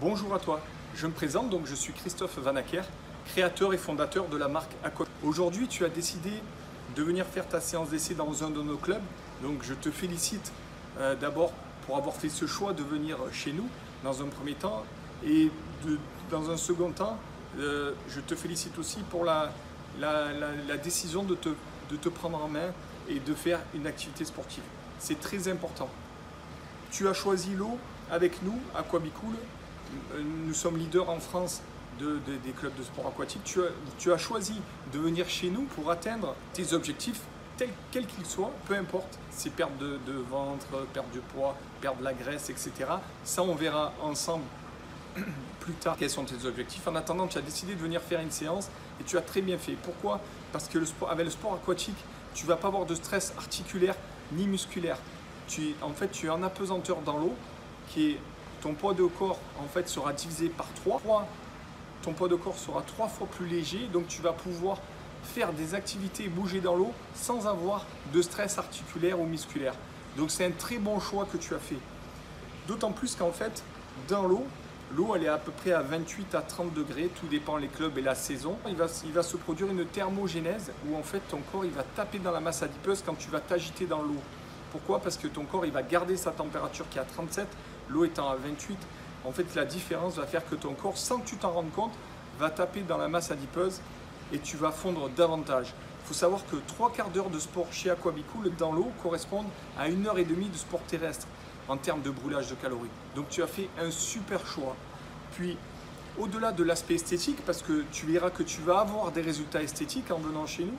Bonjour à toi, je me présente, donc je suis Christophe Vanacker, créateur et fondateur de la marque Aqua. Aujourd'hui, tu as décidé de venir faire ta séance d'essai dans un de nos clubs, donc je te félicite d'abord pour avoir fait ce choix de venir chez nous dans un premier temps et dans un second temps, je te félicite aussi pour la décision de te prendre en main et de faire une activité sportive. C'est très important. Tu as choisi l'eau avec nous, Aquabicool. Nous sommes leaders en France des clubs de sport aquatique. Tu as choisi de venir chez nous pour atteindre tes objectifs, quels qu'ils soient, peu importe. C'est perte de ventre, perte de poids, perdre de la graisse, etc. Ça, on verra ensemble plus tard quels sont tes objectifs. En attendant, tu as décidé de venir faire une séance et tu as très bien fait. Pourquoi? Parce que avec le sport aquatique, tu ne vas pas avoir de stress articulaire ni musculaire. En fait, tu es en apesanteur dans l'eau qui est ton poids de corps en fait sera divisé par 3. Ton poids de corps sera 3 fois plus léger, donc tu vas pouvoir faire des activités, bouger dans l'eau sans avoir de stress articulaire ou musculaire. Donc c'est un très bon choix que tu as fait. D'autant plus qu'en fait, dans l'eau elle est à peu près à 28 à 30 degrés, tout dépend les clubs et la saison. Il va se produire une thermogénèse où en fait ton corps il va taper dans la masse adipeuse quand tu vas t'agiter dans l'eau. Pourquoi? Parce que ton corps il va garder sa température qui est à 37, l'eau étant à 28. En fait, la différence va faire que ton corps, sans que tu t'en rendes compte, va taper dans la masse adipeuse et tu vas fondre davantage. Il faut savoir que 3/4 d'heure de sport chez Aquabicool dans l'eau correspondent à 1h30 de sport terrestre en termes de brûlage de calories. Donc tu as fait un super choix. Puis, au-delà de l'aspect esthétique, parce que tu verras que tu vas avoir des résultats esthétiques en venant chez nous,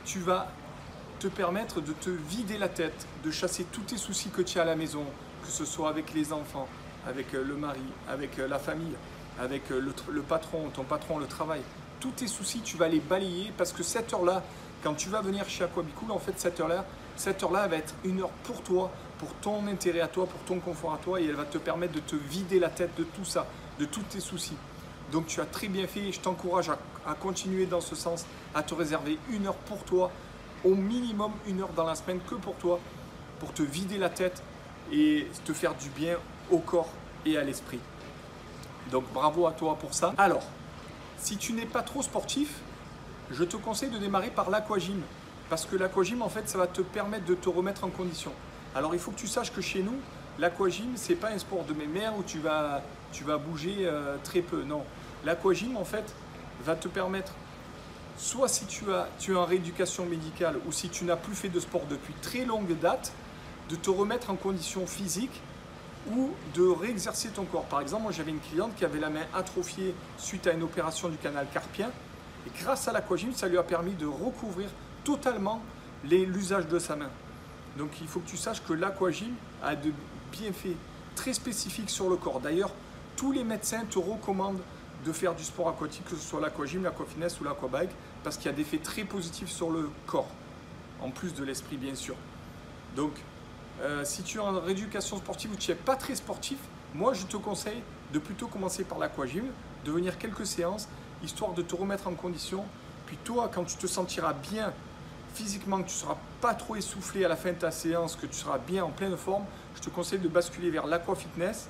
tu vas te permettre de te vider la tête, de chasser tous tes soucis que tu as à la maison, que ce soit avec les enfants, avec le mari, avec la famille, avec le patron, ton patron, le travail. Tous tes soucis, tu vas les balayer parce que cette heure-là, quand tu vas venir chez Aquabicool, en fait, cette heure-là, elle va être une heure pour toi, pour ton intérêt à toi, pour ton confort à toi et elle va te permettre de te vider la tête de tout ça, de tous tes soucis. Donc tu as très bien fait et je t'encourage à continuer dans ce sens, à te réserver une heure pour toi, au minimum une heure dans la semaine que pour toi, pour te vider la tête et te faire du bien au corps et à l'esprit. Donc bravo à toi pour ça. Alors, si tu n'es pas trop sportif, je te conseille de démarrer par l'aquagym. Parce que l'aquagym, en fait, ça va te permettre de te remettre en condition. Alors il faut que tu saches que chez nous, l'aquagym, ce n'est pas un sport de mémère où tu vas bouger très peu. Non, l'aquagym, en fait, va te permettre, soit si tu es en rééducation médicale ou si tu n'as plus fait de sport depuis très longue date, de te remettre en condition physique ou de réexercer ton corps. Par exemple, moi j'avais une cliente qui avait la main atrophiée suite à une opération du canal carpien et grâce à l'aquagym, ça lui a permis de recouvrir totalement l'usage de sa main. Donc il faut que tu saches que l'aquagym a de bienfaits très spécifiques sur le corps. D'ailleurs, tous les médecins te recommandent de faire du sport aquatique, que ce soit l'aquagym, l'aquafitness ou l'aquabike, parce qu'il y a des effets très positifs sur le corps, en plus de l'esprit bien sûr. Donc, si tu es en rééducation sportive ou tu n'es pas très sportif, moi je te conseille de plutôt commencer par l'aquagym, de venir quelques séances, histoire de te remettre en condition. Puis toi, quand tu te sentiras bien physiquement, que tu ne seras pas trop essoufflé à la fin de ta séance, que tu seras bien en pleine forme, je te conseille de basculer vers l'aquafitness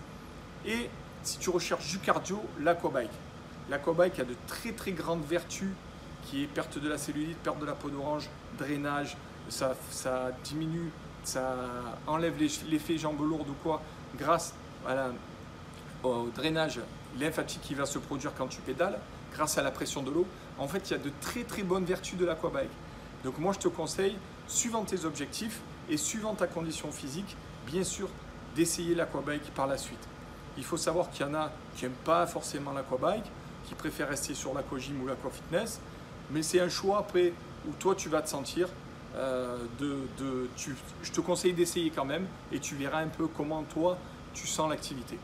et si tu recherches du cardio, l'aquabike. L'aquabike a de très très grandes vertus qui est perte de la cellulite, perte de la peau d'orange, drainage, ça diminue, ça enlève l'effet jambes lourdes ou quoi grâce au drainage lymphatique qui va se produire quand tu pédales, grâce à la pression de l'eau. En fait, il y a de très très bonnes vertus de l'aquabike. Donc moi, je te conseille, suivant tes objectifs et suivant ta condition physique, bien sûr, d'essayer l'aquabike par la suite. Il faut savoir qu'il y en a qui n'aiment pas forcément l'aquabike, qui préfèrent rester sur l'aquagym ou l'aquafitness, mais c'est un choix après où toi tu vas te sentir. Je te conseille d'essayer quand même et tu verras un peu comment toi tu sens l'activité.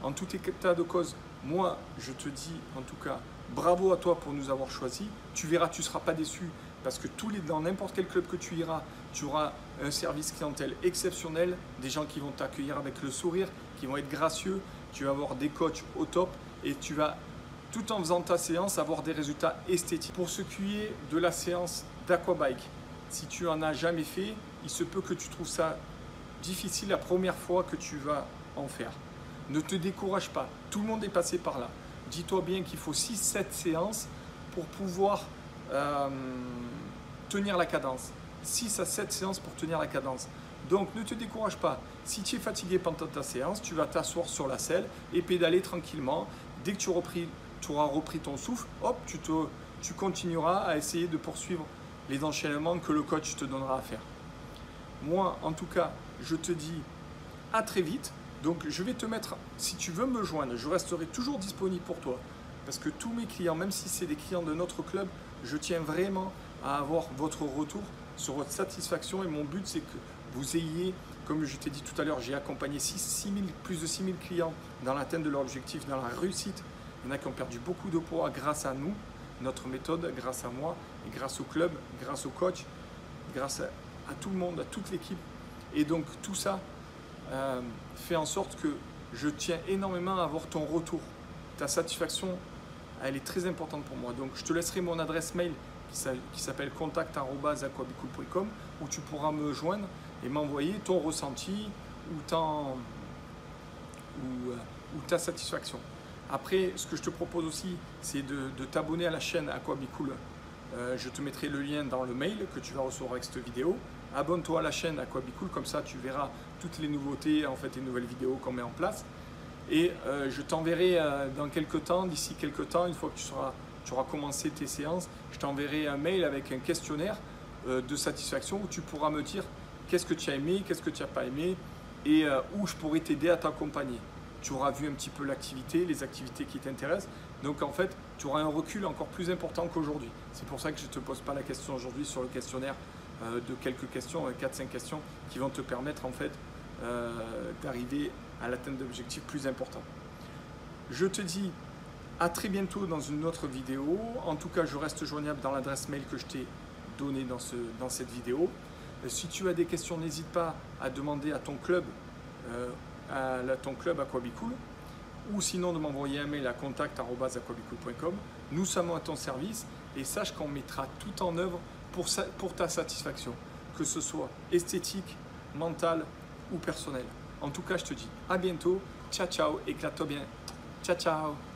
En tout état de cause, moi je te dis en tout cas bravo à toi pour nous avoir choisis. Tu verras, tu ne seras pas déçu parce que dans n'importe quel club que tu iras, tu auras un service clientèle exceptionnel, des gens qui vont t'accueillir avec le sourire, qui vont être gracieux, tu vas avoir des coachs au top et tu vas, tout en faisant ta séance, avoir des résultats esthétiques. Pour ce qui est de la séance d'aquabike, si tu en as jamais fait, il se peut que tu trouves ça difficile la première fois que tu vas en faire. Ne te décourage pas. Tout le monde est passé par là. Dis-toi bien qu'il faut 6-7 séances pour pouvoir tenir la cadence. 6 à 7 séances pour tenir la cadence. Donc ne te décourage pas. Si tu es fatigué pendant ta séance, tu vas t'asseoir sur la selle et pédaler tranquillement. Dès que tu auras repris ton souffle, hop, tu continueras à essayer de poursuivre les enchaînements que le coach te donnera à faire. Moi, en tout cas, je te dis à très vite. Donc je vais te mettre, si tu veux me joindre, je resterai toujours disponible pour toi. Parce que tous mes clients, même si c'est des clients de notre club, je tiens vraiment à avoir votre retour sur votre satisfaction. Et mon but, c'est que vous ayez, comme je t'ai dit tout à l'heure, j'ai accompagné plus de 6000 clients dans l'atteinte de leur objectif, dans la réussite. Il y en a qui ont perdu beaucoup de poids grâce à nous, notre méthode, grâce à moi, et grâce au club, grâce au coach, grâce à tout le monde, à toute l'équipe. Et donc tout ça fait en sorte que je tiens énormément à avoir ton retour. Ta satisfaction, elle est très importante pour moi. Donc je te laisserai mon adresse mail qui s'appelle contact@aquabicool.com où tu pourras me joindre et m'envoyer ton ressenti ou ta satisfaction. Après, ce que je te propose aussi, c'est de t'abonner à la chaîne Aquabicool. Je te mettrai le lien dans le mail que tu vas recevoir avec cette vidéo. Abonne-toi à la chaîne Aquabicool, comme ça tu verras toutes les nouveautés, en fait les nouvelles vidéos qu'on met en place. Et je t'enverrai dans quelques temps, d'ici quelques temps, une fois que tu auras commencé tes séances, je t'enverrai un mail avec un questionnaire de satisfaction où tu pourras me dire qu'est-ce que tu as aimé, qu'est-ce que tu n'as pas aimé et où je pourrais t'aider à t'accompagner. Tu auras vu un petit peu l'activité, les activités qui t'intéressent. Donc en fait, tu auras un recul encore plus important qu'aujourd'hui. C'est pour ça que je ne te pose pas la question aujourd'hui sur le questionnaire de quelques questions, 4-5 questions qui vont te permettre en fait d'arriver à l'atteinte d'objectifs plus importants. Je te dis à très bientôt dans une autre vidéo. En tout cas, je reste joignable dans l'adresse mail que je t'ai donnée dans cette vidéo. Si tu as des questions, n'hésite pas à demander à ton club Aquabicool ou sinon de m'envoyer un mail à contact@aquabicool.com. Nous sommes à ton service et sache qu'on mettra tout en œuvre pour ta satisfaction, que ce soit esthétique, mentale ou personnelle. En tout cas, je te dis à bientôt. Ciao, ciao, éclate-toi bien. Ciao, ciao.